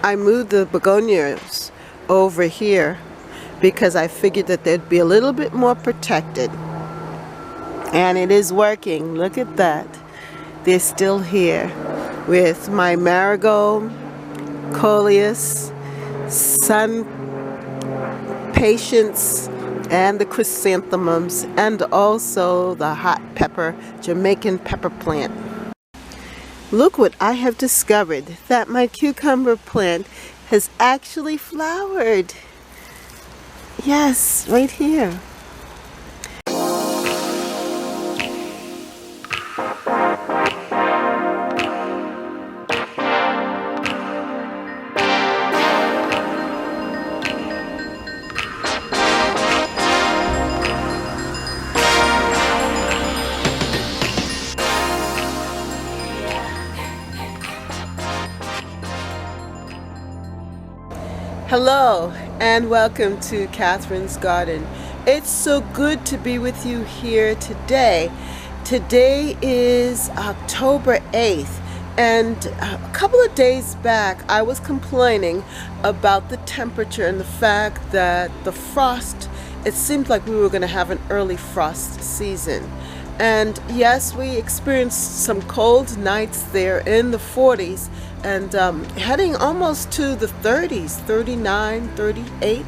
I moved the begonias over here because I figured that they'd be a little bit more protected. And it is working. Look at that. They're still here with my marigold, coleus, sun patience, and the chrysanthemums, and also the hot pepper, Jamaican pepper plant. Look what I have discovered, that my cucumber plant has actually flowered. Yes, right here. Hello and welcome to Catherine's Garden. It's so good to be with you here today. Today is October 8th, and a couple of days back I was complaining about the temperature and the fact that the frost, it seemed like we were going to have an early frost season. And yes, we experienced some cold nights there in the 40s and heading almost to the 30s, 39, 38.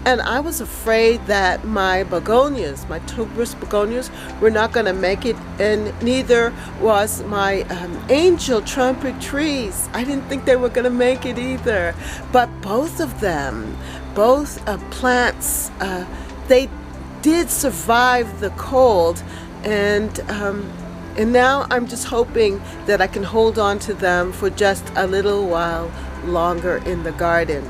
And I was afraid that my begonias, my tuberous begonias, were not going to make it, and neither was my angel trumpet trees. I didn't think they were going to make it either. But both of them, both plants, they did survive the cold. And now I'm just hoping that I can hold on to them for just a little while longer in the garden.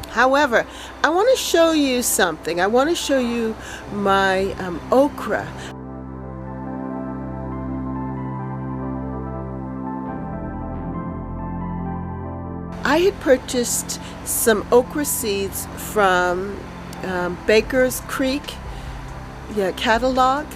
However, I want to show you something. I want to show you my okra. I had purchased some okra seeds from Baker's Creek catalog.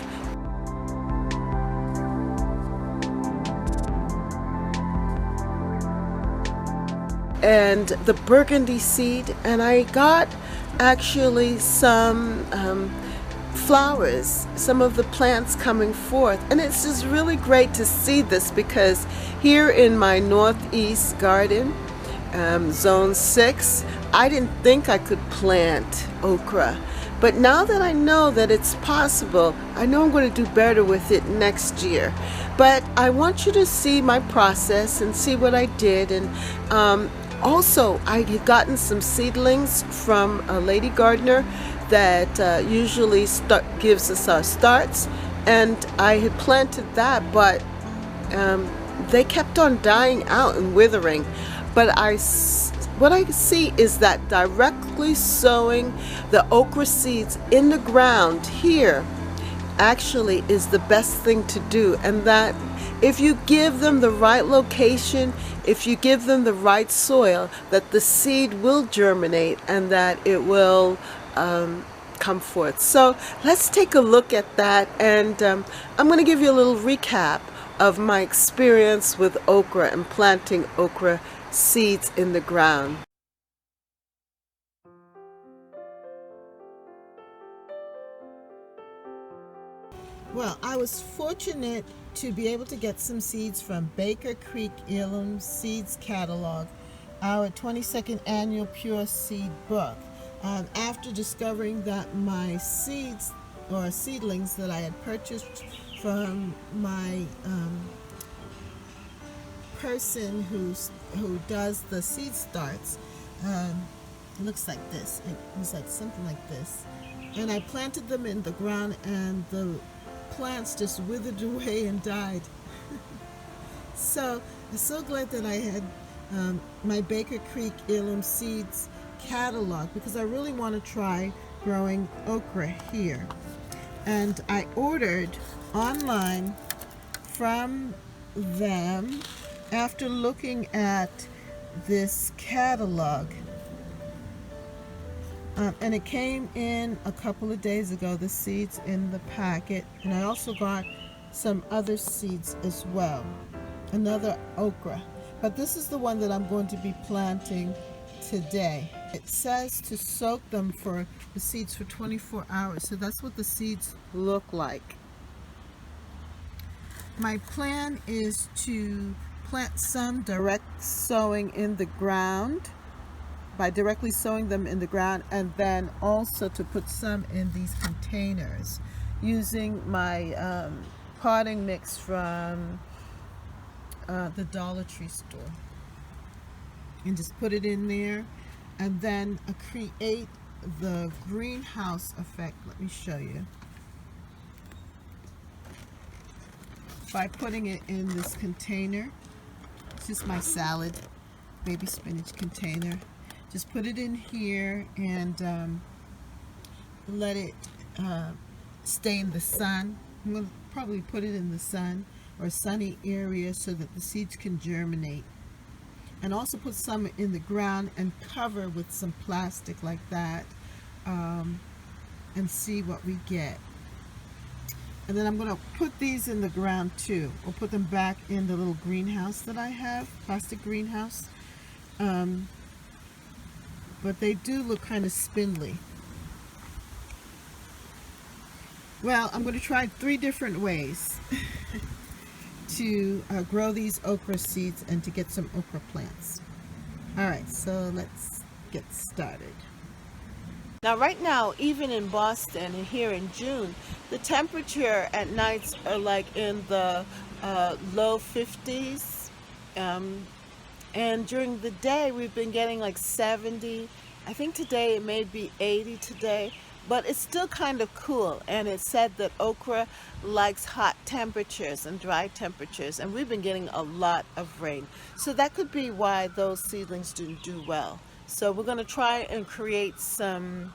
And the burgundy seed, and I got actually some flowers, some of the plants coming forth, and it's just really great to see this, because here in my northeast garden, zone 6, I didn't think I could plant okra, but now that I know that it's possible, I know I'm going to do better with it next year. But I want you to see my process and see what I did. And also, I had gotten some seedlings from a lady gardener that usually gives us our starts, and I had planted that, but they kept on dying out and withering. But what I see is that directly sowing the okra seeds in the ground here actually is the best thing to do, and that if you give them the right location, if you give them the right soil, that the seed will germinate and that it will come forth. So let's take a look at that, and I'm going to give you a little recap of my experience with okra and planting okra seeds in the ground. Well, I was fortunate to be able to get some seeds from Baker Creek Heirloom Seeds Catalog, our 22nd annual Pure Seed book. After discovering that my seeds or seedlings that I had purchased from my person who does the seed starts, it looks like this. It was like something like this, and I planted them in the ground, and the plants just withered away and died. So I'm so glad that I had my Baker Creek Heirloom Seeds catalog, because I really want to try growing okra here. And I ordered online from them after looking at this catalog. And it came in a couple of days ago, the seeds in the packet. And I also got some other seeds as well. Another okra. But this is the one that I'm going to be planting today. It says to soak them for the seeds for 24 hours. So that's what the seeds look like. My plan is to plant some direct sowing in the ground, by directly sowing them in the ground, and then also to put some in these containers using my potting mix from the Dollar Tree store, and just put it in there and then create the greenhouse effect. Let me show you. By putting it in this container, it's just my salad baby spinach container. Just put it in here and let it stay in the sun. I'm going to probably put it in the sun or a sunny area so that the seeds can germinate. And also put some in the ground and cover with some plastic like that, and see what we get. And then I'm going to put these in the ground too. We'll put them back in the little greenhouse that I have, plastic greenhouse. But they do look kind of spindly. Well, I'm going to try 3 different ways to grow these okra seeds and to get some okra plants. Alright, so let's get started. Now right now, even in Boston and here in June, the temperature at nights are like in the low 50s. And during the day, we've been getting like 70. I think today it may be 80 today, but it's still kind of cool. And it said that okra likes hot temperatures and dry temperatures, and we've been getting a lot of rain. So that could be why those seedlings didn't do well. So we're going to try and create some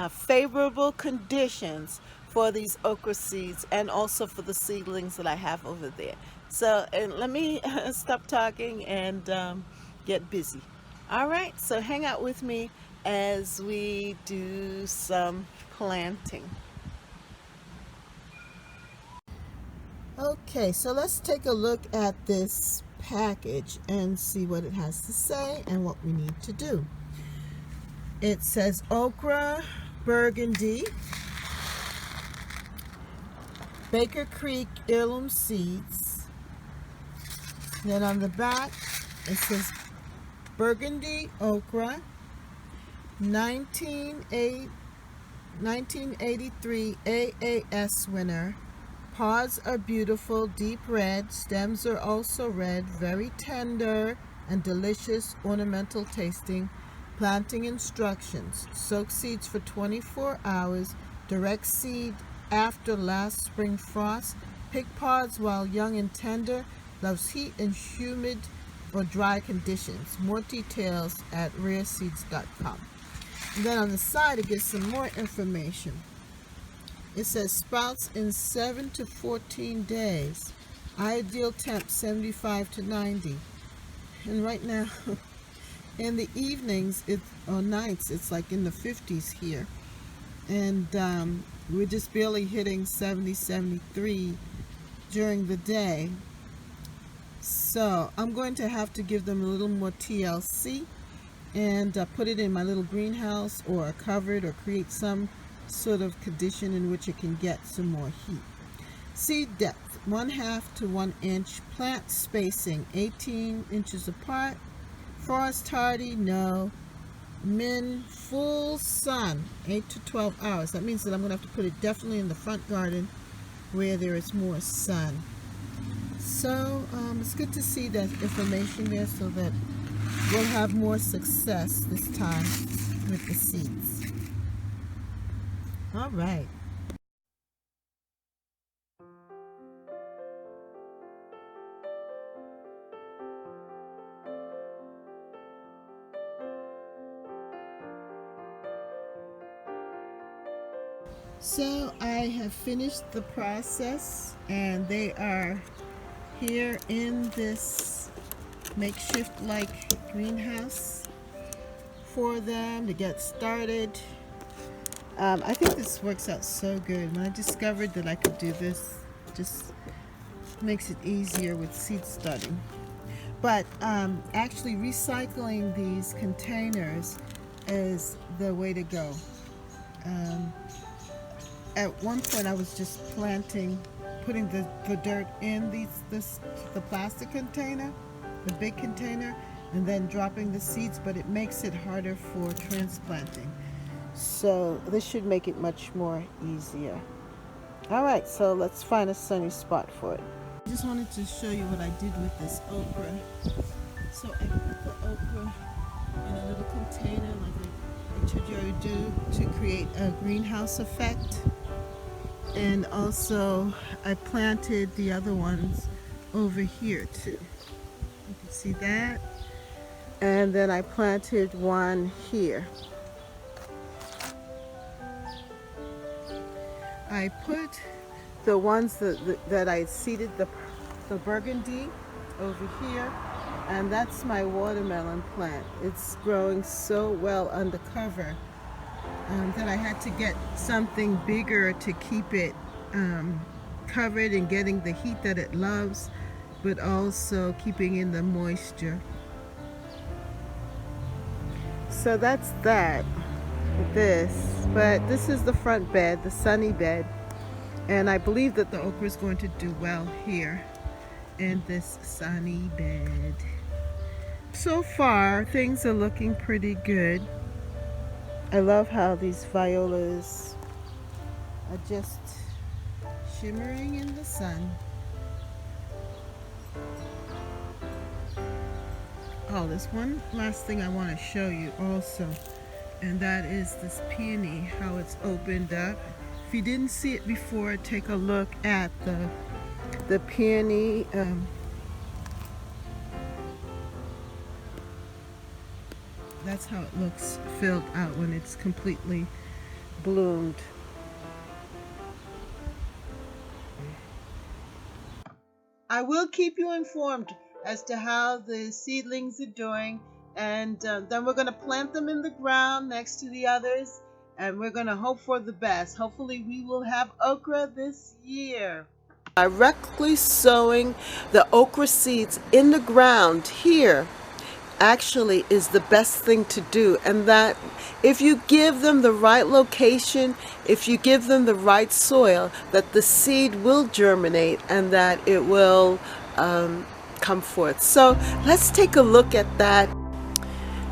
favorable conditions for these okra seeds and also for the seedlings that I have over there. So let me stop talking and get busy. All right, so hang out with me as we do some planting. Okay, so let's take a look at this package and see what it has to say and what we need to do. It says okra, burgundy, Baker Creek heirloom seeds. Then on the back it says burgundy okra, 1983 AAS winner. Pods are beautiful, deep red. Stems are also red, very tender and delicious, ornamental tasting. Planting instructions: soak seeds for 24 hours. Direct seed after last spring frost. Pick pods while young and tender. Loves heat and humid or dry conditions. More details at rareseeds.com. And then on the side it gives some more information. It says sprouts in 7 to 14 days. Ideal temp 75 to 90. And right now, in the evenings or nights, it's like in the 50s here. And we're just barely hitting 70, 73 during the day. So I'm going to have to give them a little more TLC and put it in my little greenhouse or covered, or create some sort of condition in which it can get some more heat. Seed depth 1/2 to 1 inch. Plant spacing 18 inches apart. Frost hardy, no. Min full sun 8 to 12 hours. That means that I'm going to have to put it definitely in the front garden where there is more sun. So it's good to see that information there so that we'll have more success this time with the seeds. All right. So I have finished the process and they are here in this makeshift like greenhouse for them to get started. I think this works out so good. When I discovered that I could do this, just makes it easier with seed starting. But actually recycling these containers is the way to go. At one point I was just putting the dirt in the plastic container, the big container, and then dropping the seeds, but it makes it harder for transplanting. So this should make it much more easier. All right, so let's find a sunny spot for it. I just wanted to show you what I did with this okra. So I put the okra in a little container like I told you I would do to create a greenhouse effect. And also I planted the other ones over here too. You can see that. And then I planted one here. I put the ones that I seeded, the burgundy over here, and that's my watermelon plant. It's growing so well under cover that I had to get something bigger to keep it covered and getting the heat that it loves, but also keeping in the moisture. So that's that. But this is the front bed, the sunny bed, and I believe that the okra is going to do well here in this sunny bed. So far things are looking pretty good. I love how these violas are just shimmering in the sun. Oh, there's one last thing I want to show you also, and that is this peony, how it's opened up. If you didn't see it before, take a look at the peony. That's how it looks filled out when it's completely bloomed. I will keep you informed as to how the seedlings are doing, and then we're going to plant them in the ground next to the others, and we're going to hope for the best. Hopefully we will have okra this year. Directly sowing the okra seeds in the ground here actually is the best thing to do, and that if you give them the right location, if you give them the right soil, that the seed will germinate and that it will come forth. So let's take a look at that.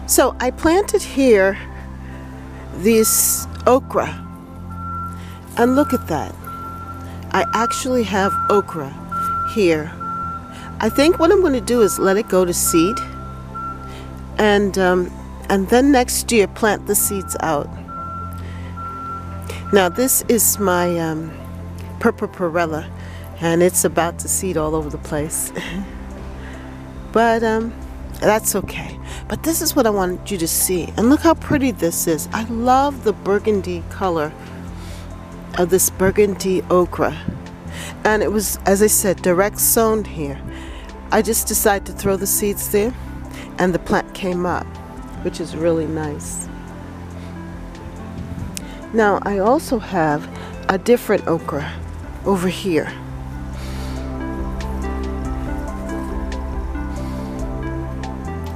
So I planted here this okra, and look at that. I actually have okra here. I think what I'm going to do is let it go to seed, and then next year plant the seeds out. Now this is my purpurella, and it's about to seed all over the place. But that's okay. But this is what I wanted you to see, and look how pretty this is. I love the burgundy color of this burgundy okra, and it was, as I said, direct sown here. I just decided to throw the seeds there, and the plant came up, which is really nice. Now I also have a different okra over here.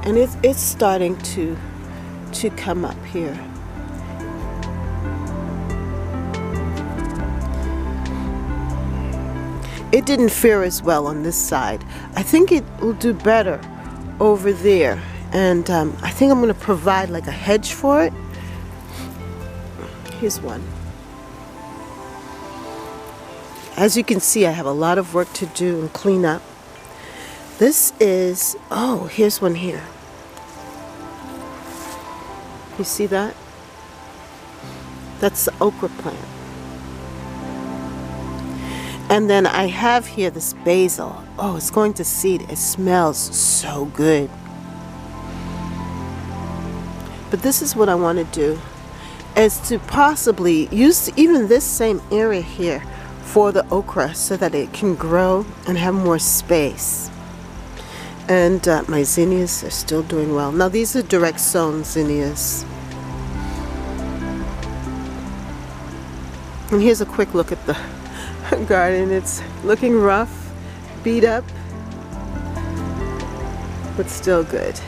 And it's starting to come up here. It didn't fare as well on this side. I think it will do better over there, and I think I'm going to provide like a hedge for it. Here's one. As you can see, I have a lot of work to do and clean up. This is, oh, here's one here. You see that? That's the okra plant. And then I have here this basil. Oh, it's going to seed. It smells so good. But this is what I want to do, is to possibly use even this same area here for the okra so that it can grow and have more space. And my zinnias are still doing well. Now these are direct sown zinnias. And here's a quick look at the garden. It's looking rough, beat up, but still good.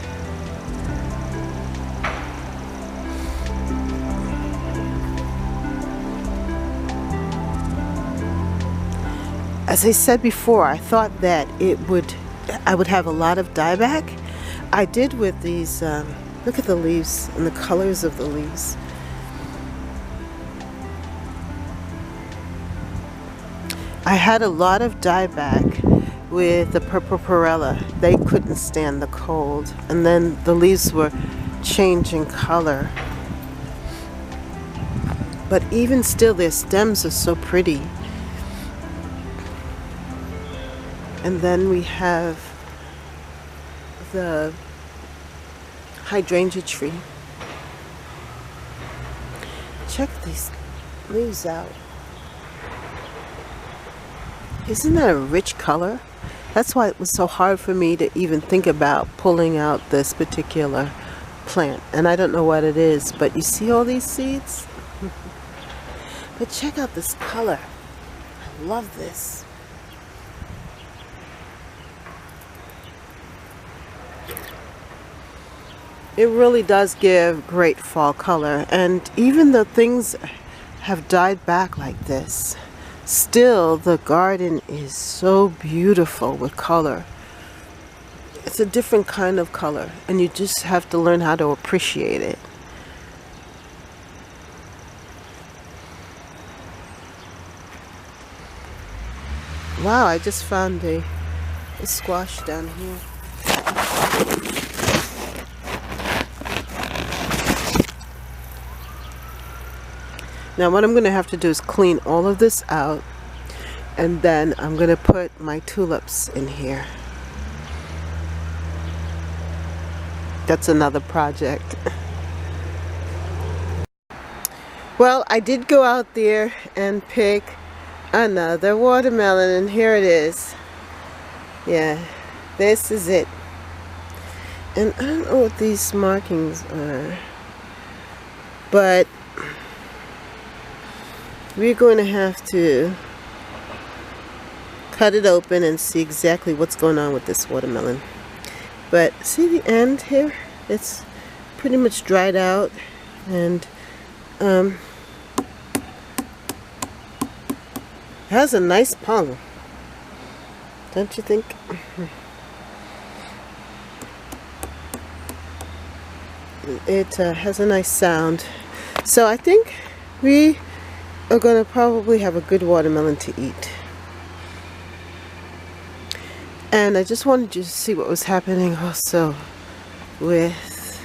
As I said before, I thought that I would have a lot of dieback. I did with these. Look at the leaves and the colors of the leaves. I had a lot of dieback with the purple perella. They couldn't stand the cold, and then the leaves were changing color. But even still, their stems are so pretty. And then we have the hydrangea tree. Check these leaves out. Isn't that a rich color? That's why it was so hard for me to even think about pulling out this particular plant. And I don't know what it is, but you see all these seeds? But check out this color. I love this. It really does give great fall color, and even though things have died back like this, still the garden is so beautiful with color. It's a different kind of color, and you just have to learn how to appreciate it. Wow, I just found a squash down here. Now what I'm going to have to do is clean all of this out, and then I'm going to put my tulips in here. That's another project. Well, I did go out there and pick another watermelon, and here it is. Yeah, this is it. And I don't know what these markings are, but we're going to have to cut it open and see exactly what's going on with this watermelon. But see the end here? It's pretty much dried out, and it has a nice pung, don't you think? It has a nice sound. So I think we are going to probably have a good watermelon to eat. And I just wanted you to see what was happening also with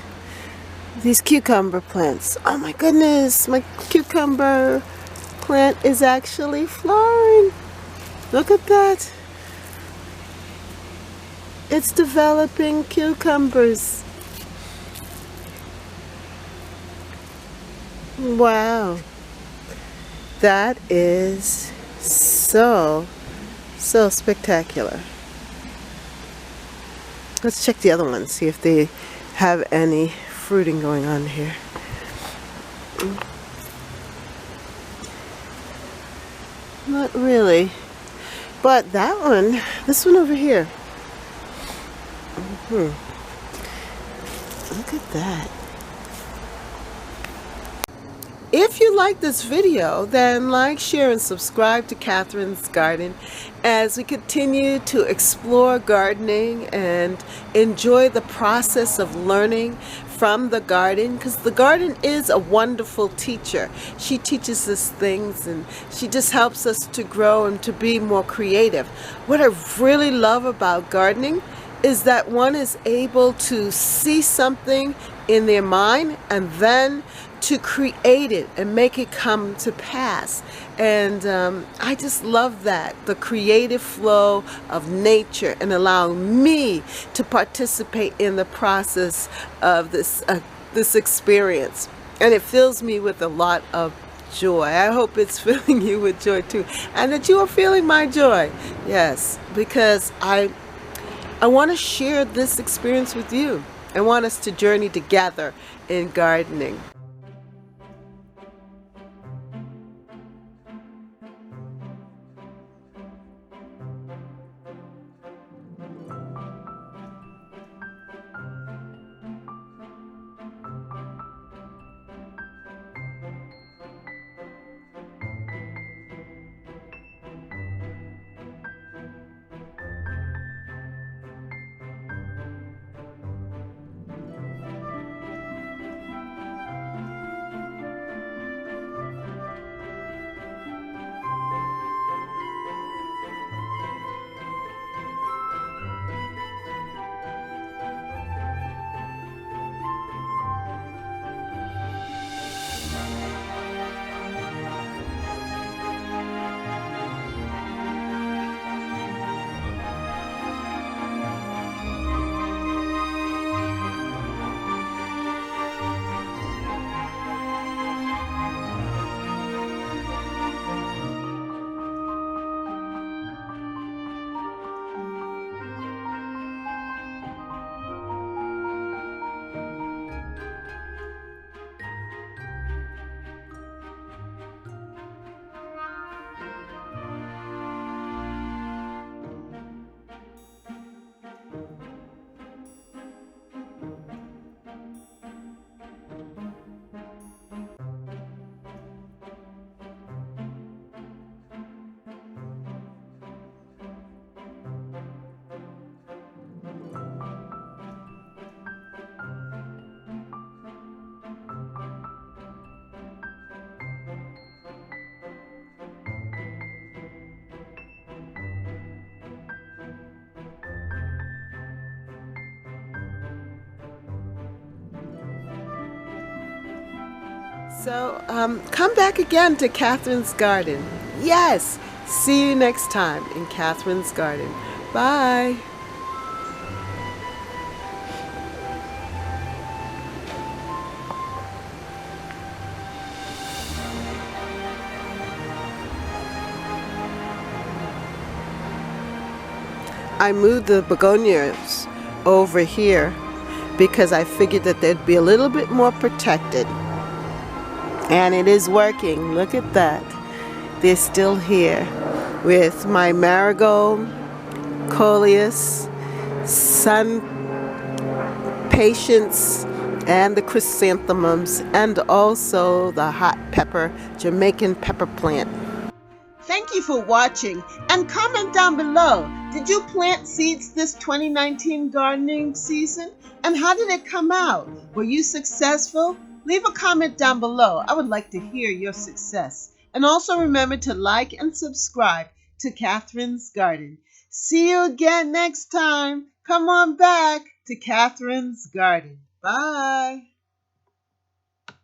these cucumber plants. Oh my goodness, my cucumber plant is actually flowering. Look at that. It's developing cucumbers. Wow. That is so spectacular. Let's check the other ones, see if they have any fruiting going on here. Not really. But that one, this one over here. Look at that. If you like this video, then like, share, and subscribe to Catherine's Garden as we continue to explore gardening and enjoy the process of learning from the garden, because the garden is a wonderful teacher. She teaches us things, and she just helps us to grow and to be more creative. What I really love about gardening is that one is able to see something in their mind and then to create it and make it come to pass. And I just love that, the creative flow of nature, and allowing me to participate in the process of this experience. And it fills me with a lot of joy. I hope it's filling you with joy too, and that you are feeling my joy. Yes, because I want to share this experience with you. I want us to journey together in gardening. So come back again to Catherine's Garden. Yes, see you next time in Catherine's Garden. Bye. I moved the begonias over here because I figured that they'd be a little bit more protected. And it is working. Look at that. They're still here with my marigold, coleus, sun patience, and the chrysanthemums, and also the hot pepper, Jamaican pepper plant. Thank you for watching, and comment down below. Did you plant seeds this 2019 gardening season? And how did it come out? Were you successful? Leave a comment down below. I would like to hear your success. And also remember to like and subscribe to Catherine's Garden. See you again next time. Come on back to Catherine's Garden. Bye.